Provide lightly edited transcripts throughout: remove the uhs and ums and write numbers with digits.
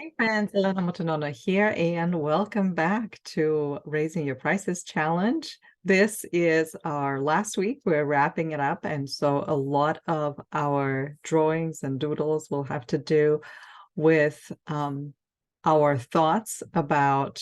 Hey friends, Elena Motonono here, and welcome back to Raising Your Prices Challenge. This is our last week. We're wrapping it up, and so a lot of our drawings and doodles will have to do with our thoughts about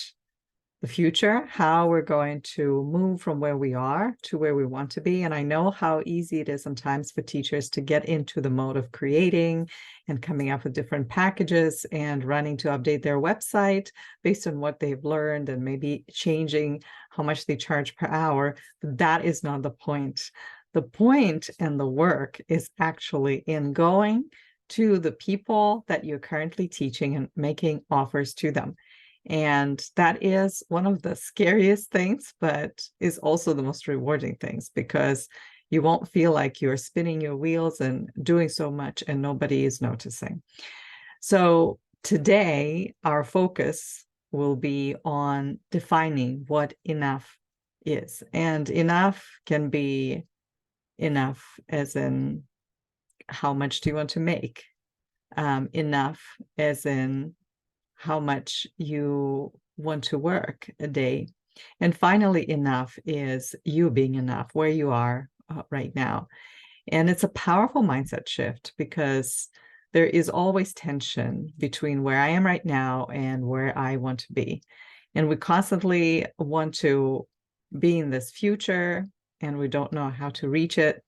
the future, how we're going to move from where we are to where we want to be. And I know how easy it is sometimes for teachers to get into the mode of creating and coming up with different packages and running to update their website based on what they've learned and maybe changing how much they charge per hour. That is not the point. The point and the work is actually in going to the people that you're currently teaching and making offers to them. And that is one of the scariest things, but is also the most rewarding things, because you won't feel like you're spinning your wheels and doing so much and nobody is noticing. So today, our focus will be on defining what enough is. And enough can be enough as in how much do you want to make? Enough as in how much you want to work a day. And finally, enough is you being enough where you are right now. And it's a powerful mindset shift, because there is always tension between where I am right now and where I want to be. And we constantly want to be in this future, and we don't know how to reach it.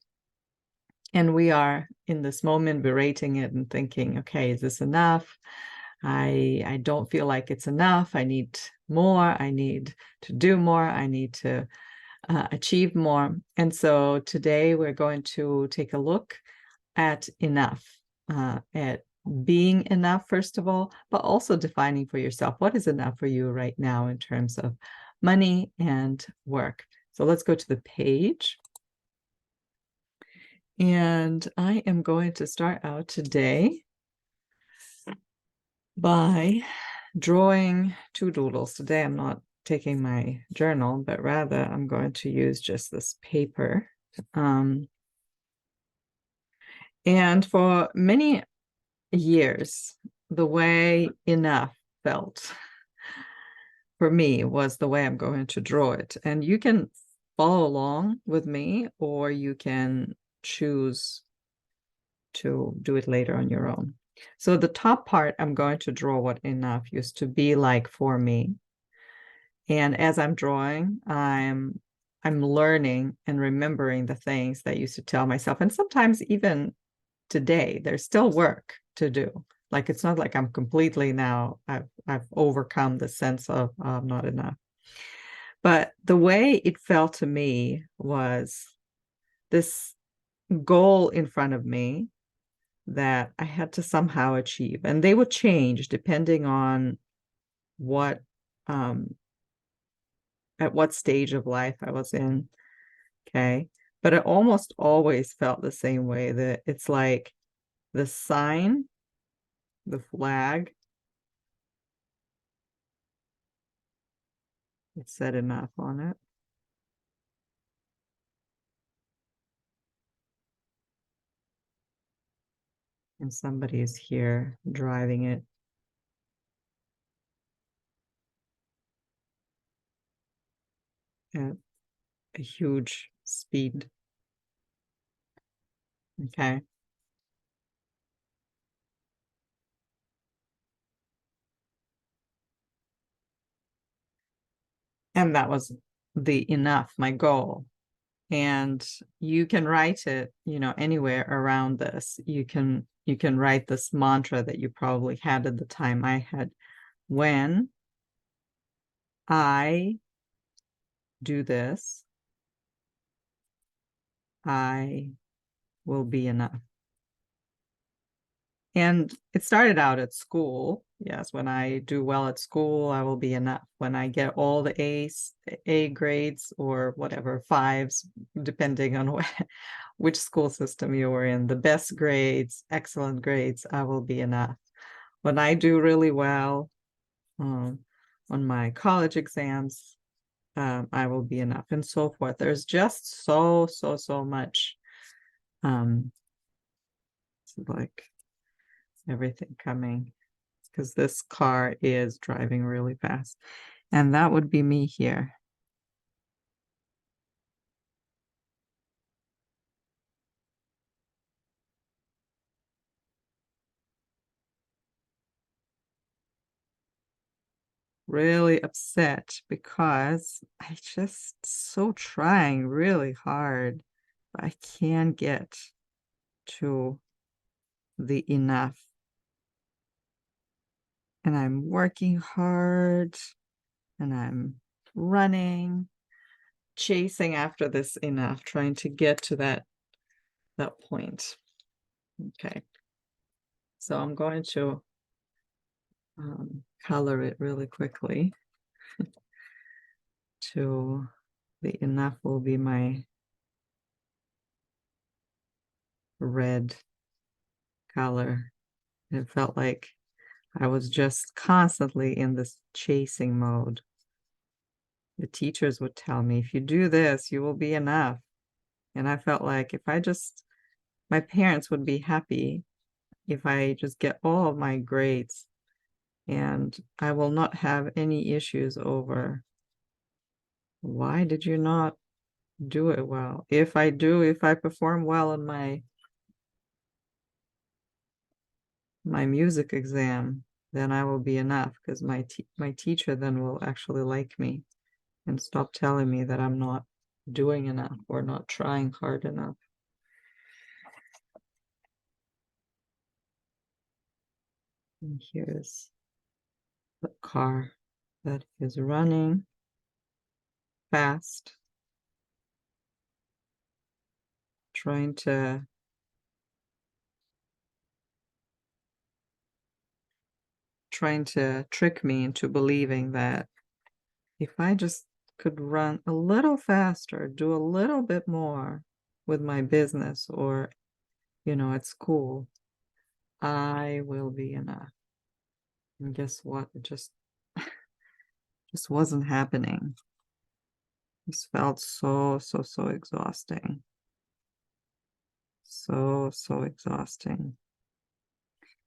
And we are in this moment berating it and thinking, okay, is this enough? I don't feel like it's enough. I need more. I need to do more. I need to achieve more. And so today we're going to take a look at enough, at being enough, first of all, but also defining for yourself what is enough for you right now in terms of money and work. So let's go to the page. And I am going to start out today by drawing two doodles. Today I'm not taking my journal, but rather I'm going to use just this paper. And for many years, the way enough felt for me was the way I'm going to draw it. And you can follow along with me, or you can choose to do it later on your own. So the top part, I'm going to draw what enough used to be like for me. And as I'm drawing, I'm learning and remembering the things that I used to tell myself. And sometimes even today, there's still work to do. Like, it's not like I'm completely now, I've overcome the sense of not enough. But the way it felt to me was this goal in front of me that I had to somehow achieve. And they would change depending on what at what stage of life I was in. Okay. But it almost always felt the same way, that it's like the sign, the flag, it said enough on it. And somebody is here driving it at a huge speed. Okay. And that was the enough, my goal. And you can write it, anywhere around this. You can write this mantra that you probably had at the time I had. When I do this, I will be enough. And it started out at school. Yes, when I do well at school, I will be enough. When I get all the A grades or whatever, fives, depending on which school system you were in, the best grades, excellent grades, I will be enough. When I do really well on my college exams, I will be enough, and so forth. There's just so much like everything coming because this car is driving really fast. And that would be me here. Really upset because I just so trying really hard, but I can't get to the enough. And I'm working hard and I'm running, chasing after this enough, trying to get to that point. Okay. So I'm going to color it really quickly. To the enough will be my red color. It felt like I was just constantly in this chasing mode. The teachers would tell me, if you do this, you will be enough. And I felt like if I just, my parents would be happy if I just get all of my grades, and I will not have any issues over why did you not do it well. If I perform well in my music exam, then I will be enough, because my teacher then will actually like me and stop telling me that I'm not doing enough or not trying hard enough. And here's the car that is running fast, trying to trick me into believing that if I just could run a little faster, do a little bit more with my business or, at school, I will be enough. And guess what? It just wasn't happening. This felt so exhausting. So exhausting.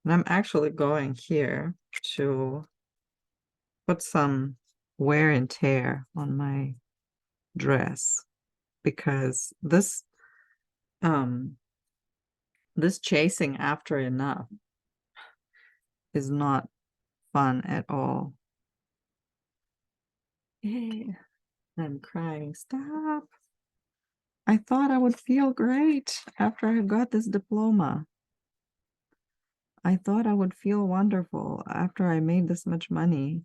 And I'm actually going here to put some wear and tear on my dress, because this chasing after enough is not fun at all. I'm crying. Stop. I thought I would feel great after I got this diploma. I thought I would feel wonderful after I made this much money.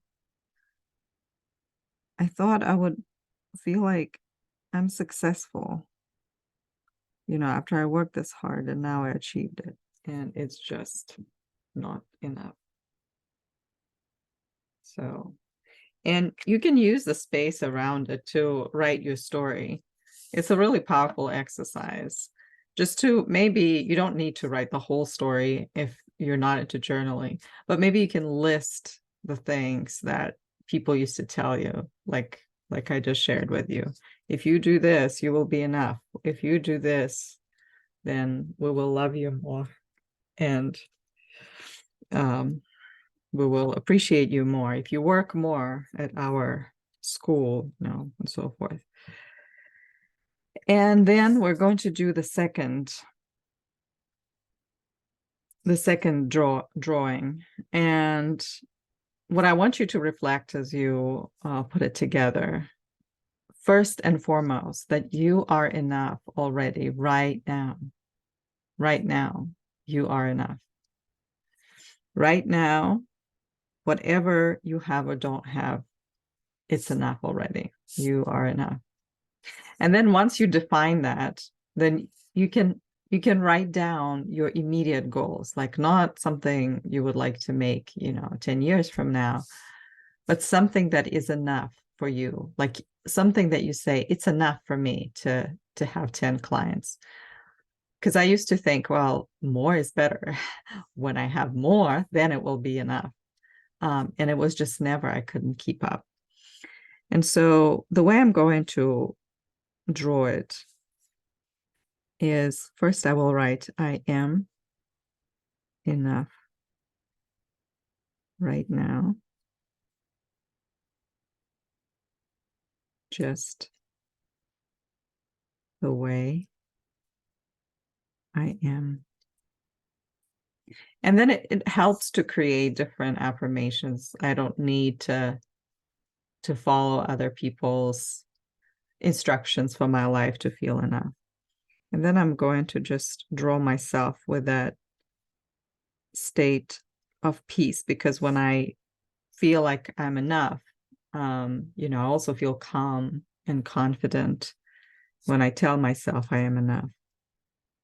I thought I would feel like I'm successful, after I worked this hard, and now I achieved it. And it's just not enough. So, and you can use the space around it to write your story. It's a really powerful exercise. Just to, maybe you don't need to write the whole story if you're not into journaling, but maybe you can list the things that people used to tell you, like I just shared with you. If you do this, you will be enough. If you do this, then we will love you more, and we will appreciate you more if you work more at our school, and so forth. And then we're going to do the second drawing. And what I want you to reflect as you put it together, first and foremost, that you are enough already right now. Right now, you are enough. Right now, whatever you have or don't have, it's enough already. You are enough. And then once you define that, then you can write down your immediate goals, like not something you would like to make, 10 years from now, but something that is enough for you, like something that you say, it's enough for me to have 10 clients. Because I used to think, well, more is better. When I have more, then it will be enough. And it was just never, I couldn't keep up. And so the way I'm going to draw it is, first I will write, I am enough. right now. Just the way I am. And then it helps to create different affirmations. I don't need to follow other people's instructions for my life to feel enough. And then I'm going to just draw myself with that state of peace, because when I feel like I'm enough, I also feel calm and confident when I tell myself I am enough.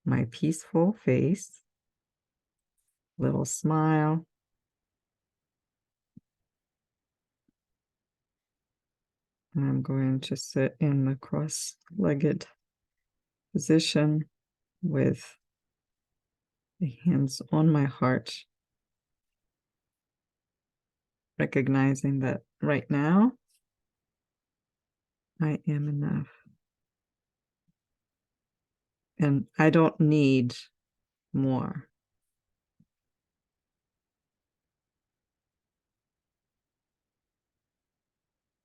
My peaceful face, little smile. And I'm going to sit in the cross-legged position with the hands on my heart, recognizing that right now I am enough. And I don't need more.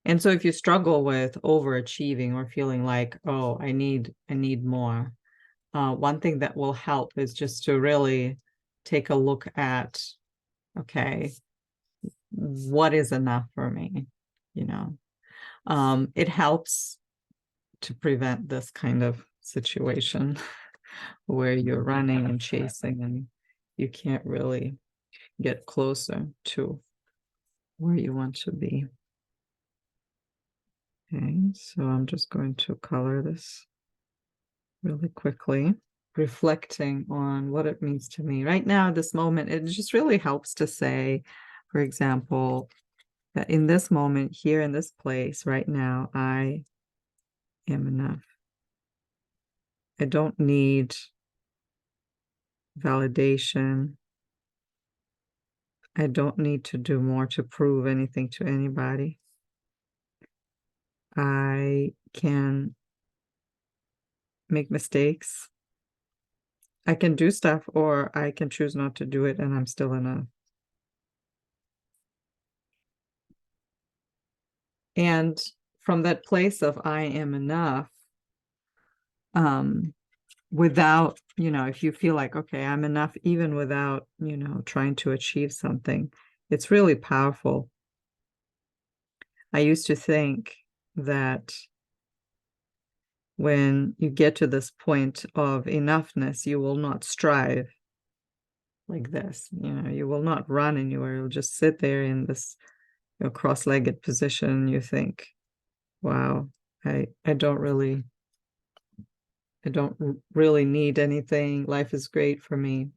And so if you struggle with overachieving or feeling like, oh, I need more, one thing that will help is just to really take a look at, okay, what is enough for me? It helps to prevent this kind of situation where you're running and chasing and you can't really get closer to where you want to be. Okay, so I'm just going to color this really quickly, reflecting on what it means to me. Right now, at this moment, it just really helps to say, for example, that in this moment, here in this place, right now, I am enough. I don't need validation. I don't need to do more to prove anything to anybody. I can make mistakes. I can do stuff, or I can choose not to do it, and I'm still enough. And from that place of I am enough, without, if you feel like, okay, I'm enough, even without, trying to achieve something, it's really powerful. I used to think that when you get to this point of enoughness, you will not strive like this. You will not run anywhere. You'll just sit there in this cross-legged position. You think, wow, I don't really need anything. Life is great for me.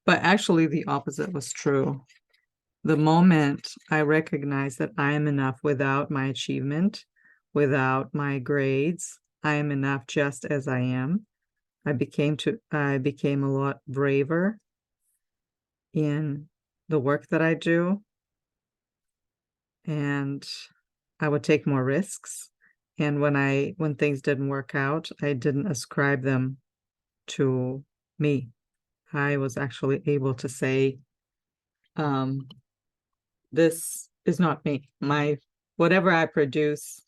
But actually, the opposite was true. The moment I recognized that I am enough without my achievement, without my grades, I am enough just as I am, I became a lot braver in the work that I do, and I would take more risks. And when things didn't work out, I didn't ascribe them to me. I was actually able to say, this is not me. Whatever I produce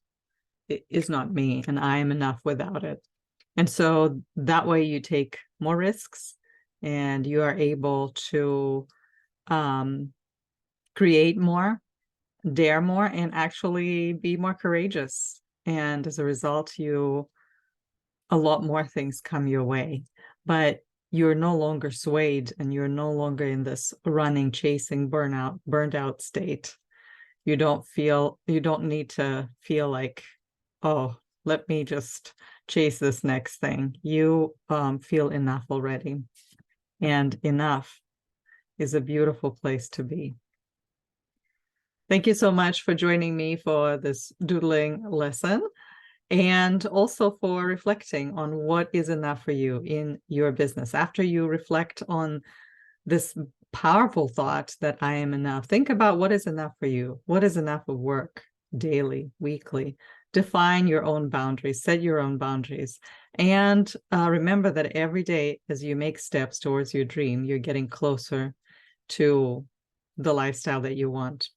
is not me, and I am enough without it. And so that way you take more risks and you are able to create more, dare more, and actually be more courageous. And as a result, a lot more things come your way, but you're no longer swayed, and you're no longer in this running, chasing, burned out state. You don't need to feel like, oh, let me just chase this next thing. You feel enough already. And enough is a beautiful place to be. Thank you so much for joining me for this doodling lesson, and also for reflecting on what is enough for you in your business. After you reflect on this powerful thought that I am enough, think about what is enough for you. What is enough of work, daily, weekly? Define your own boundaries, set your own boundaries. And remember that every day as you make steps towards your dream, you're getting closer to the lifestyle that you want.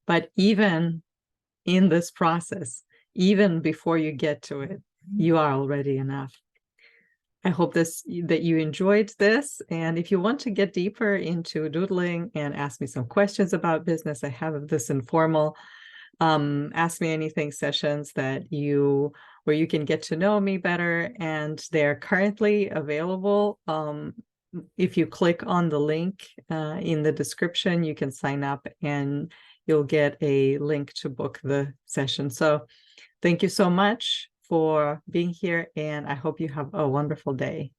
But even in this process, even before you get to it, you are already enough. I hope that you enjoyed this. And if you want to get deeper into doodling and ask me some questions about business, I have this informal Ask Me Anything sessions where you can get to know me better, and they're currently available. If you click on the link in the description, you can sign up and you'll get a link to book the session. So thank you so much for being here, and I hope you have a wonderful day.